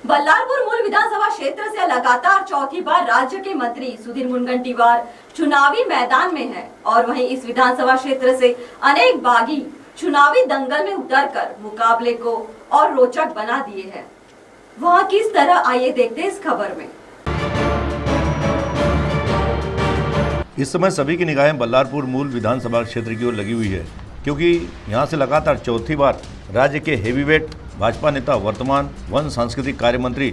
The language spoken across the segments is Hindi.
बल्लारपुर मूल विधानसभा क्षेत्र से लगातार चौथी बार राज्य के मंत्री सुधीर मुनगंटीवार चुनावी मैदान में हैं और वहीं इस विधानसभा क्षेत्र से अनेक बागी चुनावी दंगल में उतरकर मुकाबले को और रोचक बना दिए हैं। वहां किस तरह, आइए देखते हैं इस खबर में। इस समय सभी की निगाहें बल्लारपुर मूल विधानसभा क्षेत्र की ओर लगी हुई है, क्योंकि यहां से लगातार चौथी बार राज्य के हेवीवेट भाजपा नेता, वर्तमान वन सांस्कृतिक कार्य मंत्री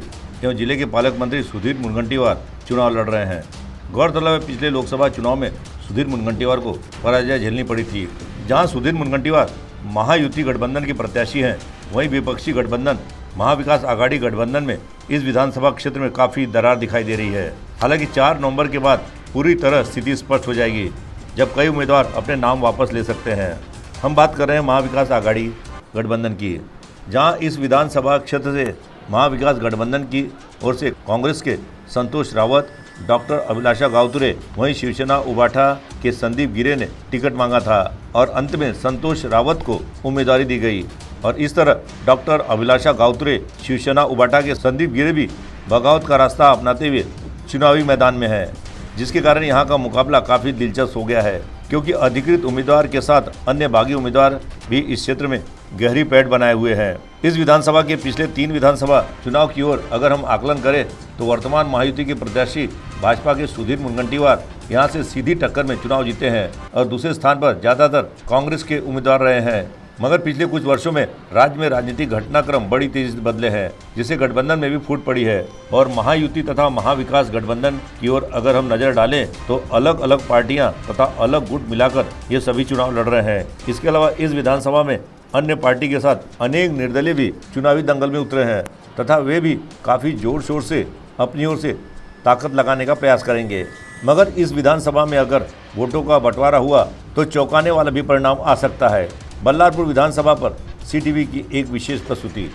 एवं जिले के पालक मंत्री सुधीर मुनगंटीवार चुनाव लड़ रहे हैं। गौरतलब है, पिछले लोकसभा चुनाव में सुधीर मुनगंटीवार को पराजय झेलनी पड़ी थी। जहां सुधीर मुनगंटीवार महायुति गठबंधन के प्रत्याशी हैं, वहीं विपक्षी गठबंधन महाविकास आघाड़ी गठबंधन में इस विधानसभा क्षेत्र में काफ़ी दरार दिखाई दे रही है। हालांकि 4 नवंबर के बाद पूरी तरह स्थिति स्पष्ट हो जाएगी, जब कई उम्मीदवार अपने नाम वापस ले सकते हैं। हम बात कर रहे हैं महाविकास आघाड़ी गठबंधन की, जहां इस विधानसभा क्षेत्र से महाविकास गठबंधन की ओर से कांग्रेस के संतोष रावत, डॉक्टर अभिलाषा गावतुरे, वहीं शिवसेना उबाठा के संदीप गिरे ने टिकट मांगा था और अंत में संतोष रावत को उम्मीदवारी दी गई। और इस तरह डॉक्टर अभिलाषा गावतुरे, शिवसेना उबाठा के संदीप गिरे भी बगावत का रास्ता अपनाते हुए चुनावी मैदान में है, जिसके कारण यहाँ का मुकाबला काफ़ी दिलचस्प हो गया है, क्योंकि अधिकृत उम्मीदवार के साथ अन्य बागी उम्मीदवार भी इस क्षेत्र में गहरी पैठ बनाए हुए हैं। इस विधानसभा के पिछले 3 विधानसभा चुनाव की ओर अगर हम आकलन करें तो वर्तमान महायुति के प्रत्याशी भाजपा के सुधीर मुनगंटीवार यहां से सीधी टक्कर में चुनाव जीते हैं और दूसरे स्थान पर ज़्यादातर कांग्रेस के उम्मीदवार रहे हैं। मगर पिछले कुछ वर्षों में राज्य में राजनीतिक घटनाक्रम बड़ी तेजी से बदले हैं, जिससे गठबंधन में भी फूट पड़ी है। और महायुति तथा महाविकास गठबंधन की ओर अगर हम नजर डालें तो अलग अलग पार्टियां तथा अलग गुट मिलाकर ये सभी चुनाव लड़ रहे हैं। इसके अलावा इस विधानसभा में अन्य पार्टी के साथ अनेक निर्दलीय भी चुनावी दंगल में उतरे हैं तथा वे भी काफ़ी जोर शोर से अपनी ओर से ताकत लगाने का प्रयास करेंगे। मगर इस विधानसभा में अगर वोटों का बंटवारा हुआ तो चौंकाने वाला भी परिणाम आ सकता है। बल्लारपुर विधानसभा पर CTV की एक विशेष प्रस्तुति।